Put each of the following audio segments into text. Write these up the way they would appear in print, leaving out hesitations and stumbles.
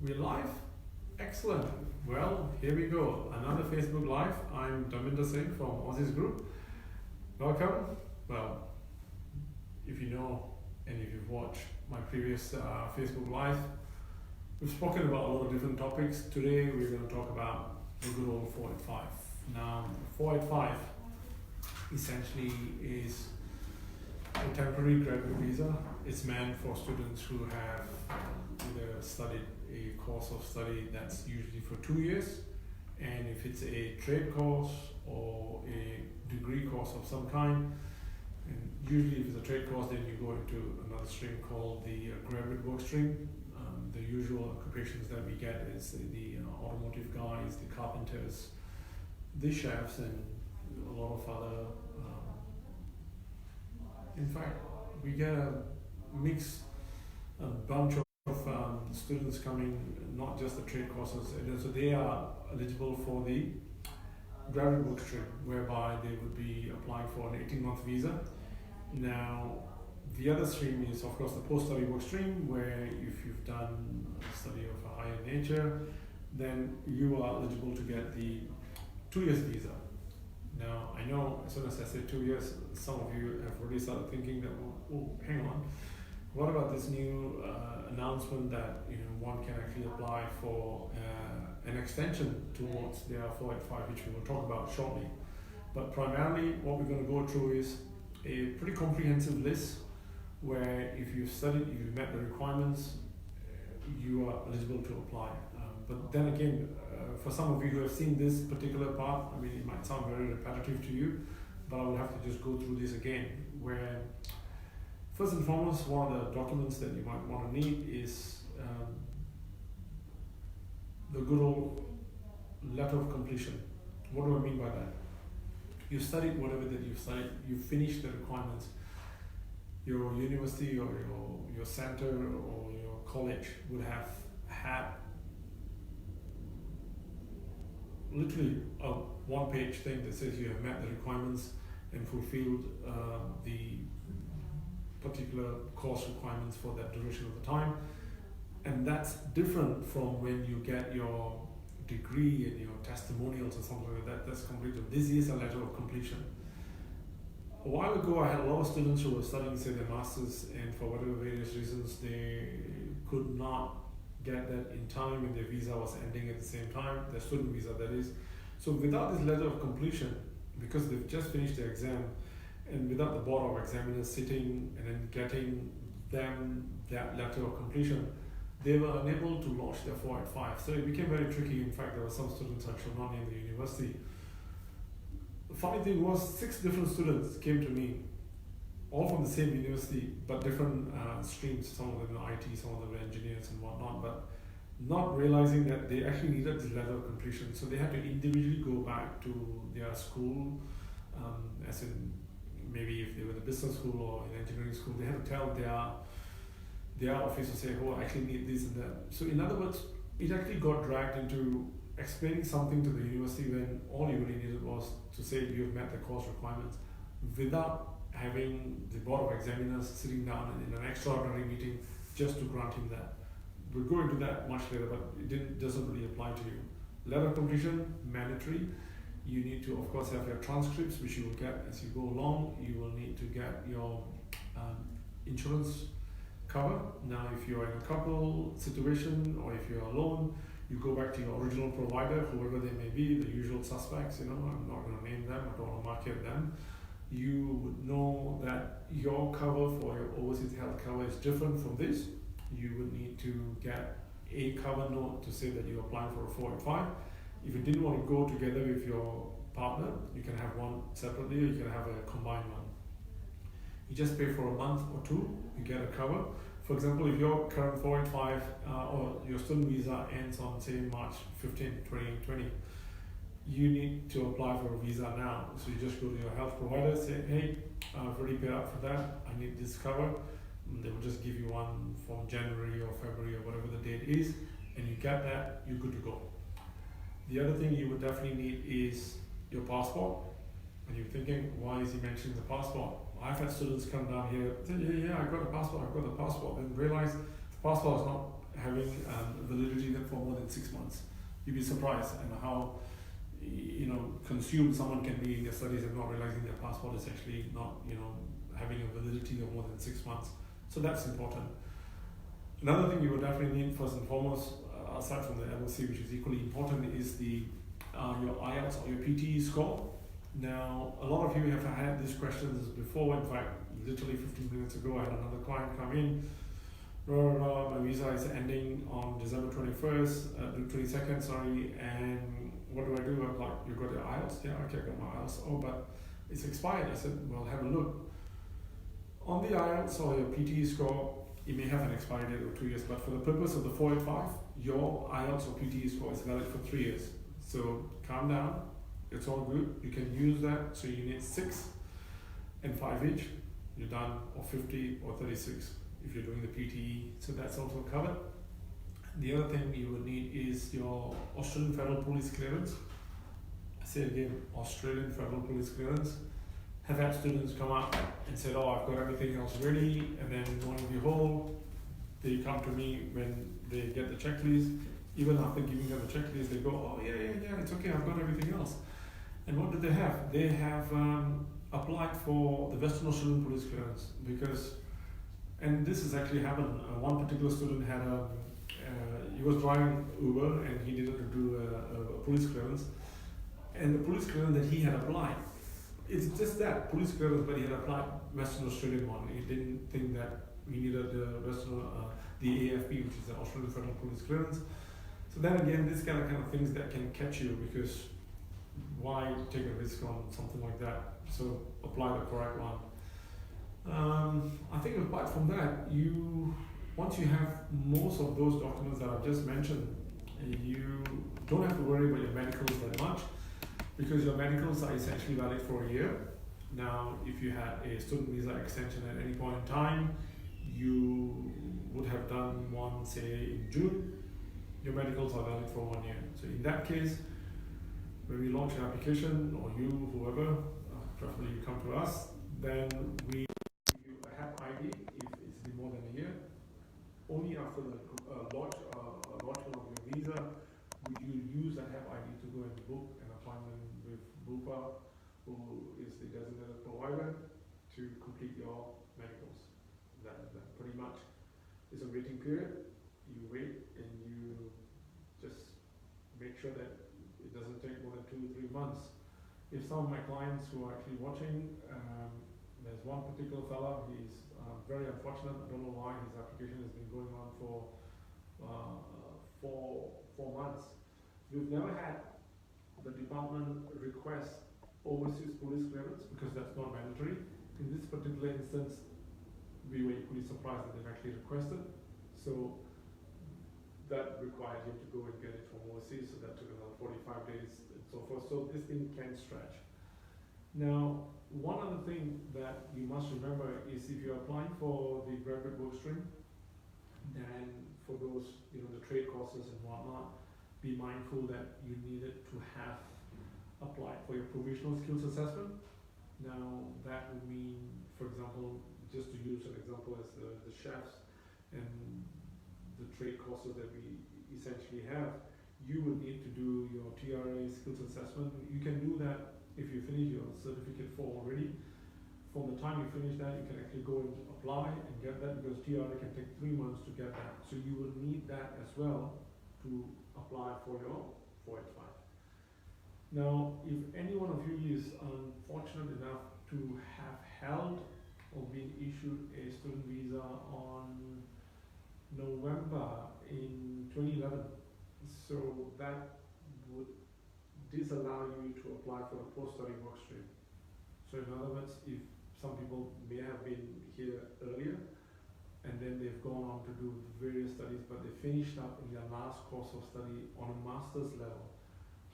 We're live? Excellent. Well, here we go. Another Facebook Live. I'm Daminder Singh from Aussizz Group. Welcome. Well, if you know and if you've watched my previous Facebook Live, we've spoken about a lot of different topics. Today we're going to talk about the good old 485. Now, 485 essentially is a temporary graduate visa. It's meant for students who have either studied a course of study that's usually for 2 years, and if it's a trade course or a degree course of some kind, and usually if it's a trade course, then you go into another stream called the graduate work stream. The usual occupations that we get is the automotive guys, the carpenters, the chefs, and a lot of other. In fact, we get a bunch of students coming, not just the trade courses, and so they are eligible for the graduate work stream, whereby they would be applying for an 18-month visa. Now, the other stream is, of course, the post-study work stream, where if you've done a study of a higher nature, then you are eligible to get the 2 years visa. Now, I know as soon as I say 2 years, some of you have already started thinking that, oh, hang on, what about this new announcement that one can actually apply for an extension towards their 485, which we will talk about shortly. But primarily, what we're going to go through is a pretty comprehensive list where if you've studied, if you've met the requirements, you are eligible to apply. But then again, for some of you who have seen this particular part, I mean, it might sound very repetitive to you, but I will have to just go through this again, where first and foremost, one of the documents that you might want to need is the good old letter of completion. What do I mean by that? You studied whatever that you studied, you finished the requirements. Your university or your center or your college would have had literally a one-page thing that says you have met the requirements and fulfilled the particular course requirements for that duration of the time. And that's different from when you get your degree and your testimonials or something like that. That's completed. This is a letter of completion. A while ago, I had a lot of students who were studying, say, their masters, and for whatever various reasons, they could not get that in time, and their visa was ending at the same time, their student visa, that is. So without this letter of completion, because they've just finished their exam, and without the board of examiners sitting and then getting them that letter of completion, they were unable to launch their 485. So it became very tricky. In fact, there were some students, I shall not name the university. The funny thing was, 6 different students came to me, all from the same university, but different streams. Some of them were IT, some of them were engineers and whatnot, but not realizing that they actually needed this letter of completion. So they had to individually go back to their school, as in maybe if they were in a business school or in engineering school, they had to tell their office to say, oh, I actually need this and that. So in other words, it actually got dragged into explaining something to the university when all you really needed was to say you've met the course requirements, without having the board of examiners sitting down in an extraordinary meeting just to grant him that. We'll go into that much later, but it doesn't really apply to you. Letter of completion, mandatory. You need to, of course, have your transcripts, which you will get as you go along. You will need to get your insurance cover. Now, if you're in a couple situation or if you're alone, you go back to your original provider, whoever they may be, the usual suspects, I'm not going to name them, I don't want to market them. You would know that your cover for your overseas health cover is different from this. You would need to get a cover note to say that you're applying for a 485. If you didn't want to go together with your partner, you can have one separately, or you can have a combined one. You just pay for a month or two, you get a cover. For example, if your current 485 or your student visa ends on, say, March 15, 2020, you need to apply for a visa now. So you just go to your health provider, say, hey, I've already paid up for that, I need this cover. And they will just give you one from January or February or whatever the date is, and you get that, you're good to go. The other thing you would definitely need is your passport. And you're thinking, why is he mentioning the passport? I've had students come down here, say, yeah, I got a passport, and realize the passport is not having validity for more than 6 months. You'd be surprised and how consumed someone can be in their studies and not realizing their passport is actually not having a validity of more than 6 months. So that's important. Another thing you would definitely need first and foremost, aside from the LOC, which is equally important, is the your IELTS or your PTE score. Now, a lot of you have had these questions before. In fact, literally 15 minutes ago, I had another client come in. My visa is ending on December 22nd, sorry, and what do I do? I'm like, you got your IELTS? Yeah, okay, I got my IELTS. Oh, but it's expired. I said, well, have a look. On the IELTS or your PTE score, it may have an expiry date of 2 years, but for the purpose of the 485, your IELTS or PTE score is valid for 3 years. So calm down, it's all good. You can use that. So you need 6 and 5 each. You're done, or 50 or 36 if you're doing the PTE. So that's also covered. The other thing you would need is your Australian Federal Police clearance. I say again, Australian Federal Police clearance. Have had students come up and said, oh, I've got everything else ready, and then lo and behold, they come to me when they get the checklist. Even after giving them the checklist, they go, oh yeah, it's okay, I've got everything else. And what do they have? They have applied for the Western Australian Police clearance because, and this has actually happened. One particular student had he was driving Uber and he needed to do a police clearance, and the police clearance that he had applied, it's just that police clearance, but he had applied Western Australian one. He didn't think that we needed the the AFP, which is the Australian Federal Police clearance. So then again, this kind of things that can catch you, because why take a risk on something like that? So apply the correct one. I think apart from that, once you have most of those documents that I've just mentioned, you don't have to worry about your medicals that much, because your medicals are essentially valid for a year. Now, if you had a student visa extension at any point in time, you would have done one, say, in June, your medicals are valid for 1 year. So in that case, when we launch an application, or you, whoever, preferably you come to us, then we give you a HAP ID if it's been more than a year. Only after the launchment of your visa would you use that HAP ID to go and book an appointment with Bupa, who is the designated provider, to complete your medicals. That pretty much is a waiting period. You wait and you just make sure that it doesn't take more than 2 or 3 months. If some of my clients who are actually watching, there's one particular fella, he's very unfortunate. I don't know why his application has been going on for 4 months. We've never had the department request overseas police clearance because that's not mandatory. In this particular instance, we were equally surprised that they've actually requested. So that required him to go and get it from overseas, so that took another 45 days and so forth. So this thing can stretch. Now, one other thing that you must remember is if you're applying for the graduate work stream, then for those, the trade courses and whatnot, be mindful that you needed to have applied for your provisional skills assessment. Now, that would mean, for example, just to use an example as the chefs and the trade courses that we essentially have, you will need to do your TRA skills assessment. You can do that if you finish your certificate 4 already. From the time you finish that, you can actually go and apply and get that, because TRA can take 3 months to get that. So you will need that as well to apply for your 485. Now, if any one of you is unfortunate enough to have held or been issued a student visa on November in 2011, so that would disallow you to apply for the post-study work stream. So in other words, if some people may have been here earlier and then they've gone on to do various studies, but they finished up in their last course of study on a master's level,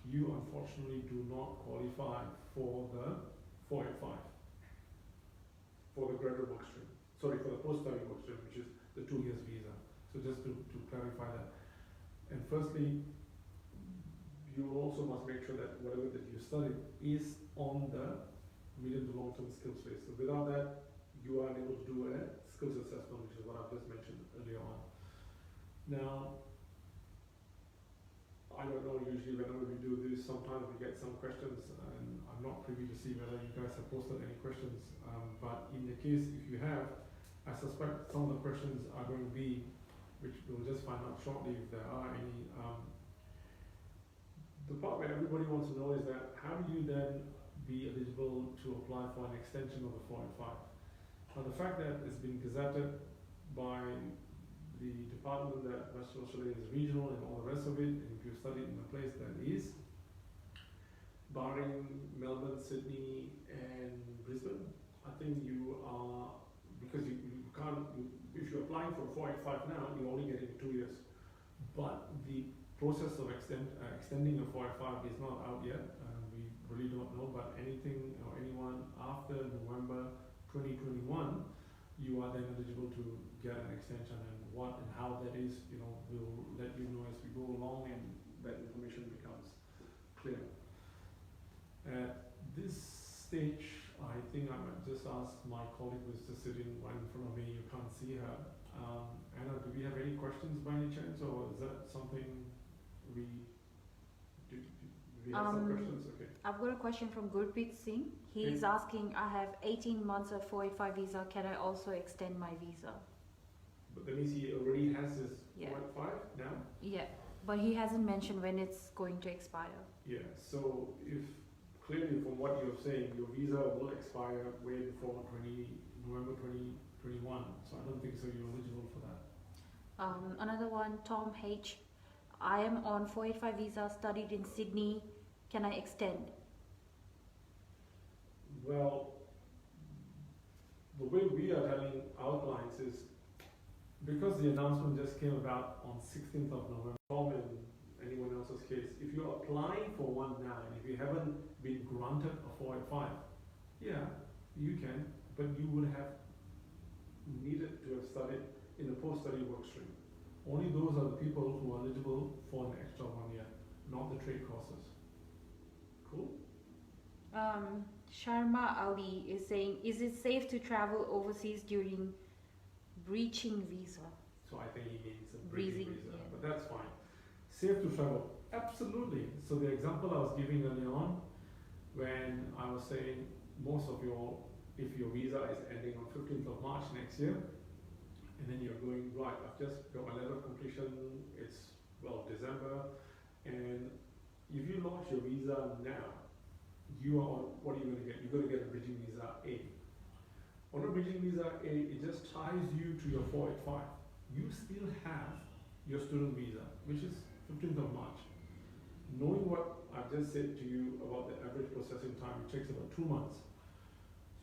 you unfortunately do not qualify for the 485, for the graduate work stream. Sorry, for the post-study work stream, which is the 2 years visa. So just to clarify that. And firstly, you also must make sure that whatever that you study is on the medium to long-term skills phase. So without that, you are unable to do a skills assessment, which is what I've just mentioned earlier on. Now, I don't know, usually whenever we do this, sometimes we get some questions, and I'm not privy to see whether you guys have posted any questions, but in the case if you have, I suspect some of the questions are going to be, which we'll just find out shortly if there are any. The part where everybody wants to know is that how do you then be eligible to apply for an extension of the 485? Now the fact that it's been gazetted by the department that Western Australia is regional and all the rest of it, and if you studied in a place that is, barring Melbourne, Sydney and Brisbane, I think you are, because you can't, if you're applying for 485 now, you're only getting 2 years. But the process of extending a 485 is not out yet, we really don't know, but anything or anyone after November 2021, you are then eligible to get an extension, and what and how that is, we'll let you know as we go along and that information becomes clear. At this stage, I think I might just ask my colleague who's just sitting right in front of me, you can't see her. Anna, do we have any questions by any chance, or is that something we have some questions? Okay. I've got a question from Gurpreet Singh. He's asking, I have 18 months of 485 visa, can I also extend my visa? But that means he already has his 485 now? Yeah, but he hasn't mentioned when it's going to expire. Yeah, so if clearly from what you're saying, your visa will expire way before November 2021, so I don't think so you're eligible for that. Another one, Tom H. I am on 485 visa, studied in Sydney, can I extend? Well, the way we are telling our clients is, because the announcement just came about on 16th of November, Tom and anyone else's case, if you're applying for one now, and if you haven't been granted a 485, yeah, you can, but you would have needed to have studied in the post-study work stream. Only those are the people who are eligible for an extra 1 year, not the trade courses. Cool? Sharma Ali is saying, is it safe to travel overseas during breaching visa? So I think he means a breaching visa, yeah. but that's fine. Safe to travel? Absolutely. So the example I was giving earlier on, when I was saying most of if your visa is ending on 15th of March next year, and then you're going, right, I've just got my letter of completion, it's, December, and if you launch your visa now, you are on, what are you going to get? You're going to get a bridging visa A. On a bridging visa A, it just ties you to your 485. You still have your student visa, which is 15th of March. Knowing what I've just said to you about the average processing time, it takes about 2 months.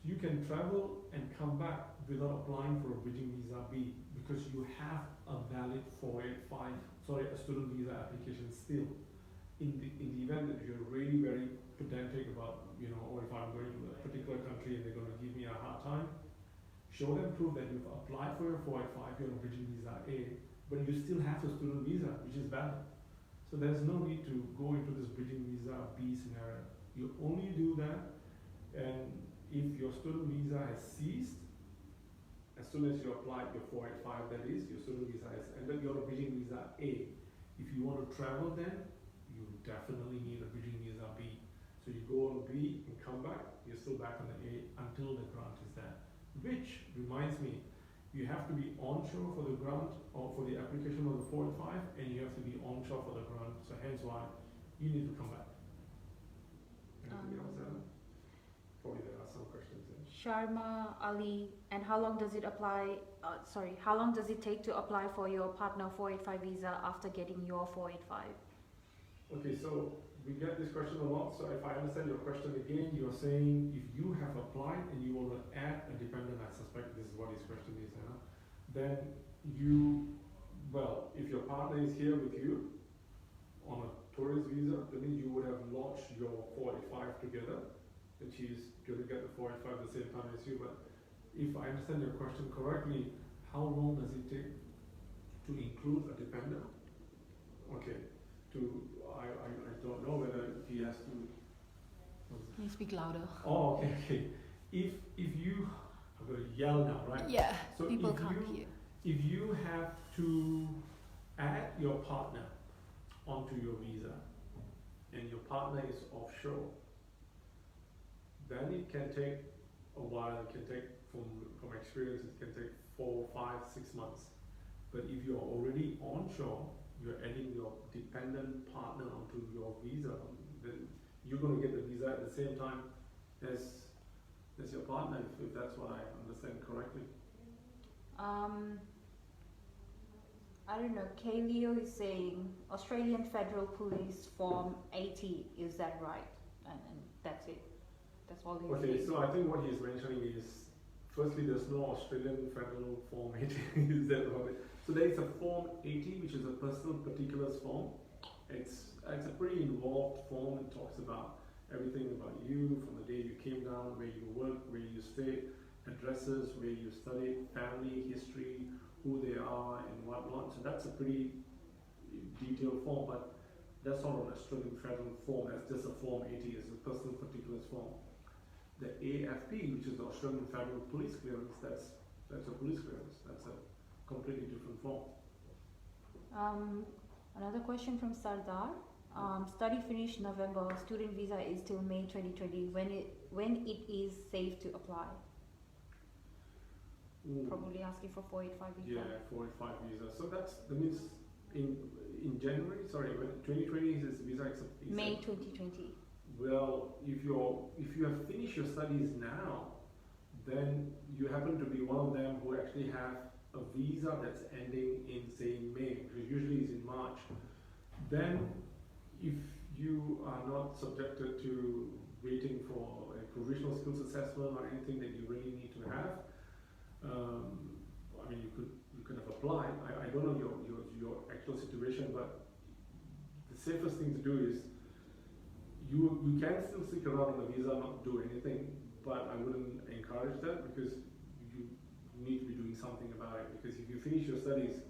So you can travel and come back without applying for a bridging visa B, because you have a valid 485, a student visa application still. In the event that you're really very pedantic about, or if I'm going to a particular country and they're going to give me a hard time, show them proof that you've applied for your 485, you're on bridging visa A, but you still have a student visa, which is valid. So there's no need to go into this bridging visa B scenario. You only do that, and if your student visa has ceased, as soon as you apply your 485, that is, your student visa has ended, you're on a bridging visa A. If you want to travel then, you definitely need a bridging visa B. So you go on B and come back, you're still back on the A until the grant is there. Which reminds me, you have to be onshore for the grant or for the application of the 485, and you have to be onshore for the grant, so hence why you need to come back. Anything else, Anna? Probably there are some questions there. Sharma Ali, and how long does it how long does it take to apply for your partner 485 visa after getting your 485? Okay, so we get this question a lot, so if I understand your question again, you're saying if you have applied and you want to add a dependent, I suspect this is what his question is, Anna, then if your partner is here with you on a tourist visa, that means you would have launched your 485 together, and she's going to get the 485 at the same time as you, but if I understand your question correctly, how long does it take to include a dependent? Okay. I don't know whether he has to. Can you speak louder? Oh, okay. If you, I'm going to yell now, right? Yeah. So people can't hear. If you have to add your partner onto your visa, and your partner is offshore, then it can take a while. It can take, from experience, it can take 4, 5, 6 months. But if you're already onshore, you're adding your dependent partner onto your visa, then you're going to get the visa at the same time as your partner, if that's what I understand correctly. I don't know. Kaleo is saying Australian Federal Police Form 80. Is that right? And that's it. That's all he's saying. Okay, so I think what he's mentioning is, firstly, there's no Australian Federal Form 80. Is that what it? So there is a Form 80, which is a personal particulars form. It's a pretty involved form. It talks about everything about you, from the day you came down, where you work, where you stay, addresses, where you studied, family history, who they are, and whatnot. So that's a pretty detailed form, but that's not an Australian Federal form. That's just a Form 80. It's a personal particulars form. The AFP, which is the Australian Federal Police Clearance, that's a police clearance. That's a completely different form. Another question from Sardar. Study finished November. Student visa is till May 2020. When it is safe to apply? Ooh. Probably asking for 485 visa. Yeah, 485 visa. So that means in January. Sorry, when 2020 is visa accept. May 2020. Well, if you have finished your studies now, then you happen to be one of them who actually have a visa that's ending in, say, May, which usually is in March. Then, if you are not subjected to waiting for a provisional skills assessment or anything that you really need to have, I mean, you could have applied. I don't know your actual situation, but the safest thing to do is you can still stick around on the visa, not do anything, but I wouldn't encourage that, because you need to be doing something about it. Because if you finish your studies,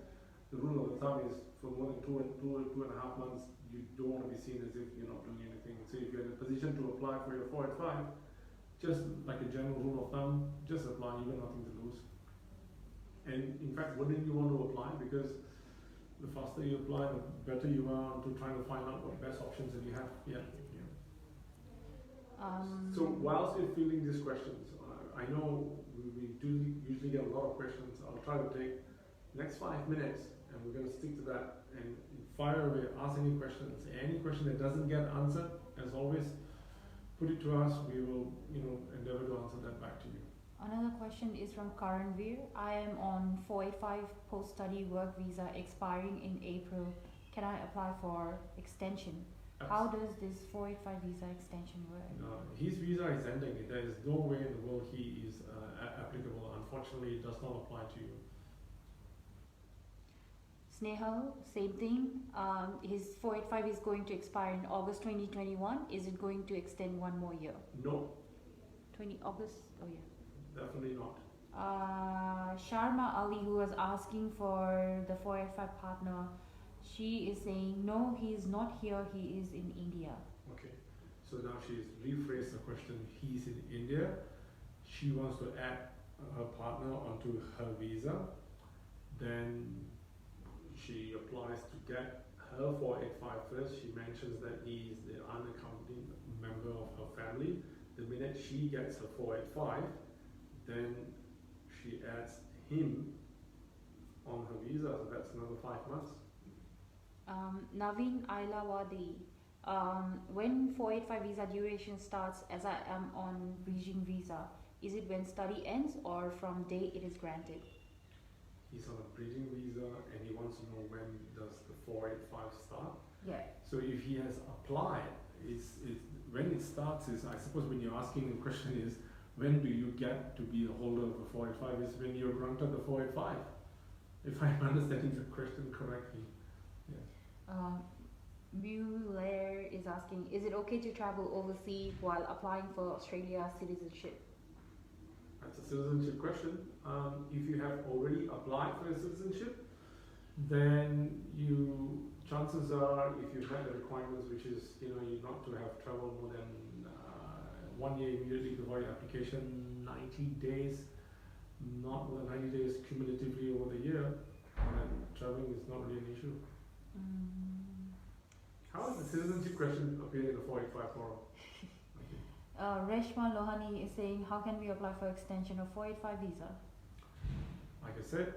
the rule of the thumb is for more than two and a half months, you don't want to be seen as if you're not doing anything. So if you're in a position to apply for your 485, just like a general rule of thumb, just apply. You've got nothing to lose. And in fact, wouldn't you want to apply? Because the faster you apply, the better you are to trying to find out what best options that you have. Yeah. So whilst you're fielding these questions, I know we do usually get a lot of questions. I'll try to take next 5 minutes, and we're going to stick to that and fire away, ask any questions. Any question that doesn't get answered, as always, put it to us. We will, endeavor to answer that back to you. Another question is from Karanveer. I am on 485 post-study work visa expiring in April. Can I apply for extension? How does this 485 visa extension work? No, his visa is ending. There is no way in the world he is applicable. Unfortunately, it does not apply to you. Snehal, same thing. His 485 is going to expire in August 2021. Is it going to extend one more year? No. 20 August? Oh yeah. Definitely not. Sharma Ali, who was asking for the 485 partner, she is saying no, he is not here, he is in India. Okay, so now she's rephrased the question. He's in India. She wants to add her partner onto her visa. Then she applies to get her 485 first. She mentions that he is the unaccompanied member of her family. The minute she gets her 485, then she adds him on her visa. So that's another 5 months. Naveen Ailawadi, when 485 visa duration starts, as I am on bridging visa, is it when study ends or from day it is granted? He's on a bridging visa and he wants to know when does the 485 start. Yeah. So if he has applied, when it starts is, I suppose when you're asking the question is, when do you get to be a holder of the 485, is when you're granted the 485, if I'm understanding the question correctly. Yes. Mueller is asking, is it okay to travel overseas while applying for Australia citizenship? That's a citizenship question. If you have already applied for a citizenship, then chances are, if you've met the requirements, which is, you're not to have traveled more than 1 year immediately before your application, 90 days, not more than 90 days cumulatively over the year, then traveling is not really an issue. How does the citizenship question appear in the 485 forum? Reshma Lohani is saying, how can we apply for extension of 485 visa? Like I said,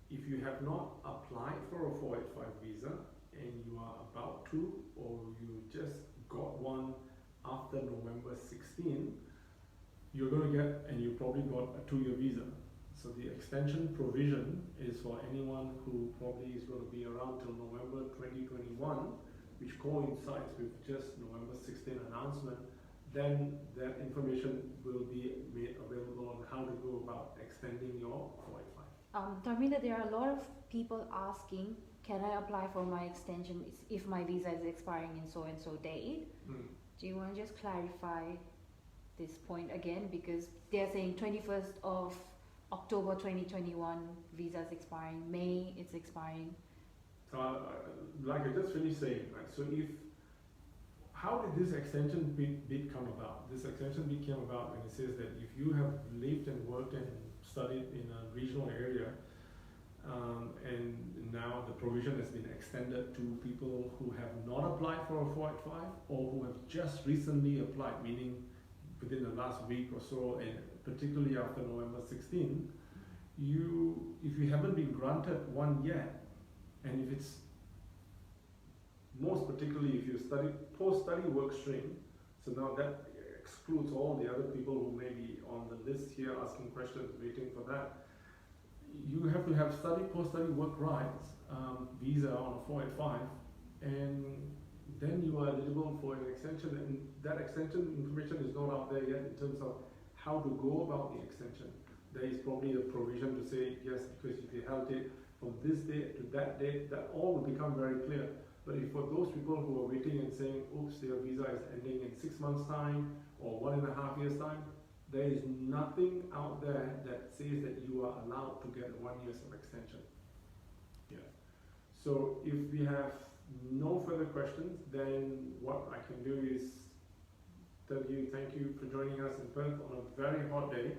if you have not applied for a 485 visa and you are about to, or you just got one after November 16, you're going to get, and you probably got a 2-year visa. So the extension provision is for anyone who probably is going to be around till November 2021, which coincides with just November 16 announcement. Then that information will be made available on how to go about extending your 485. Dharminda, there are a lot of people asking, can I apply for my extension if my visa is expiring in so and so date? Do you want to just clarify this point again? Because they're saying 21st of October 2021 visa is expiring, May it's expiring. So like I just finished saying, right? So how did this extension bid come about? This extension bid came about when it says that if you have lived and worked and studied in a regional area, and now the provision has been extended to people who have not applied for a 485 or who have just recently applied, meaning within the last week or so, and particularly after November 16, if you haven't been granted one yet, and if it's most particularly if you study post-study work stream, so now that excludes all the other people who may be on the list here asking questions, waiting for that. You have to have post-study work rights visa on a 485, and then you are eligible for an extension, and that extension information is not out there yet in terms of how to go about the extension. There is probably a provision to say, yes, because if you held it from this date to that date, that all will become very clear. But if for those people who are waiting and saying, oops, their visa is ending in 6 months' time or 1.5 years' time, there is nothing out there that says that you are allowed to get 1 year of extension. Yeah. So if we have no further questions, then what I can do is tell you thank you for joining us in Perth on a very hot day.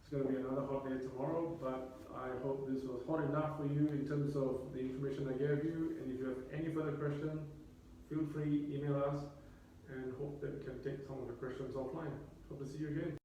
It's going to be another hot day tomorrow, but I hope this was hot enough for you in terms of the information I gave you. And if you have any further questions, feel free, email us, and hope that we can take some of the questions offline. Hope to see you again.